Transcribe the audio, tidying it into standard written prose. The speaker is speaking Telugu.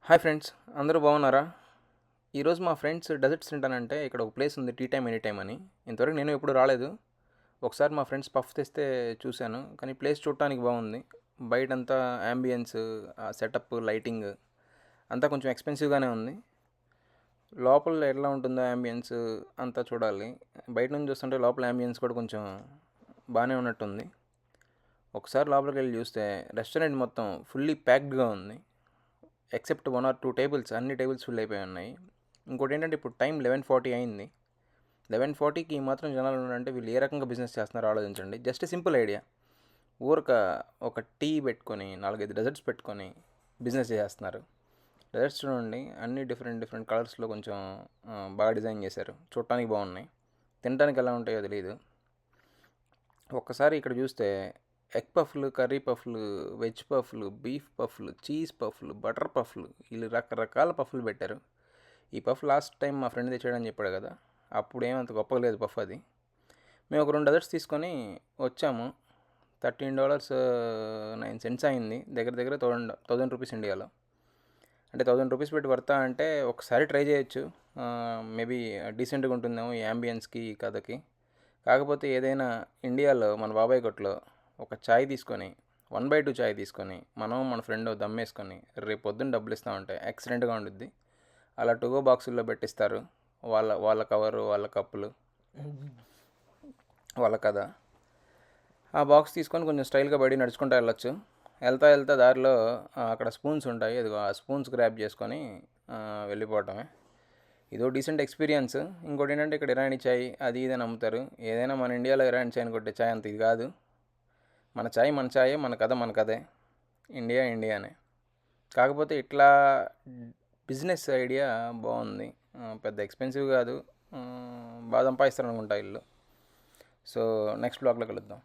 హాయ్ ఫ్రెండ్స్, అందరూ బాగున్నారా? ఈరోజు మా ఫ్రెండ్స్ డెజర్ట్స్ తింటానంటే ఇక్కడ ఒక ప్లేస్ ఉంది, టీ టైమ్ ఎనీ టైమ్ అని. ఇంతవరకు నేను ఎప్పుడు రాలేదు. ఒకసారి మా ఫ్రెండ్స్ పఫ్ తెస్తే చూశాను, కానీ ప్లేస్ చూడటానికి బాగుంది. బయటంతా యాంబియన్స్, సెటప్, లైటింగ్ అంతా కొంచెం ఎక్స్పెన్సివ్గానే ఉంది. లోపల ఎట్లా ఉంటుందో యాంబియన్స్ అంతా చూడాలి. బయట నుంచి చూస్తుంటే లోపల యాంబియన్స్ కూడా కొంచెం బాగానే ఉన్నట్టుంది. ఒకసారి లోపలికి వెళ్ళి చూస్తే రెస్టారెంట్ మొత్తం ఫుల్లీ ప్యాక్డ్గా ఉంది. ఎక్సెప్ట్ 1 or 2 టేబుల్స్, అన్ని టేబుల్స్ ఫుల్ అయిపోయి ఉన్నాయి. ఇంకోటి ఏంటంటే ఇప్పుడు టైం 11:40 అయింది. 11:40కి ఈ మాత్రం జనాలు ఉన్నారంటే వీళ్ళు ఏ రకంగా బిజినెస్ చేస్తున్నారో ఆలోచించండి. జస్ట్ సింపుల్ ఐడియా, ఊరక ఒక టీ పెట్టుకొని 4-5 డెజర్ట్స్ పెట్టుకొని బిజినెస్ చేస్తున్నారు. డెజర్ట్స్ చూడండి, అన్ని డిఫరెంట్ డిఫరెంట్ కలర్స్లో కొంచెం బాగా డిజైన్ చేశారు. చూడటానికి బాగున్నాయి, తినడానికి ఎలా ఉంటాయో తెలియదు. ఒక్కసారి ఇక్కడ చూస్తే ఎగ్ పఫ్లు, కర్రీ పఫ్లు, వెజ్ పఫ్లు, బీఫ్ పఫ్లు, చీజ్ పఫ్లు, బటర్ పఫ్లు, వీళ్ళు రకరకాల పఫ్లు పెట్టారు. ఈ పఫ్ లాస్ట్ టైం మా ఫ్రెండ్ తెచ్చాడని చెప్పాడు కదా, అప్పుడు ఏమంత గొప్పగా లేదు పఫ్ అది. మేము ఒక 2 డజర్ట్స్ తీసుకొని వచ్చాము. $13.09 అయింది. దగ్గర దగ్గర 1000 రూపీస్ ఇండియాలో. అంటే 1000 రూపీస్ పెట్టి వర్తా అంటే ఒకసారి ట్రై చేయొచ్చు. మేబీ డీసెంట్గా ఉంటుందేమో ఈ యాంబియన్స్కి, ఈ కథకి. కాకపోతే ఏదైనా ఇండియాలో మన బాబాయ్ కొట్లో ఒక చాయ్ తీసుకొని 1/2 చాయ్ తీసుకొని మనం మన ఫ్రెండ్ దమ్మేసుకొని రేపు పొద్దున్న డబ్బులు ఇస్తామంటే యాక్సిడెంట్గా ఉండిద్ది. అలా టుగో బాక్సుల్లో పెట్టిస్తారు. వాళ్ళ వాళ్ళ కవరు, వాళ్ళ కప్పులు, వాళ్ళ కథ. ఆ బాక్స్ తీసుకొని కొంచెం స్టైల్గా బయట నడుచుకుంటూ వెళ్ళొచ్చు. వెళ్తా వెళ్తా దారిలో అక్కడ స్పూన్స్ ఉంటాయి, అదిగో ఆ స్పూన్స్ గ్రాప్ చేసుకొని వెళ్ళిపోవటమే. ఇదో డీసెంట్ ఎక్స్పీరియన్స్. ఇంకోటి ఏంటంటే ఇక్కడ ఇరానీ చాయ్ అది ఇదని అమ్ముతారు. ఏదైనా మన ఇండియాలో ఇరానీ చాయ్ అని కొట్టే చాయ్ అంత ఇది కాదు. మన చాయ్ మన చాయే, మన కథ మన కథే. ఇండియా ఇండియానే. కాకపోతే ఇట్లా బిజినెస్ ఐడియా బాగుంది. పెద్ద ఎక్స్పెన్సివ్ కాదు, బాగా సంపాదిస్తారు అనుకుంటా ఇల్లు. సో నెక్స్ట్ బ్లాగ్లో కలుద్దాం.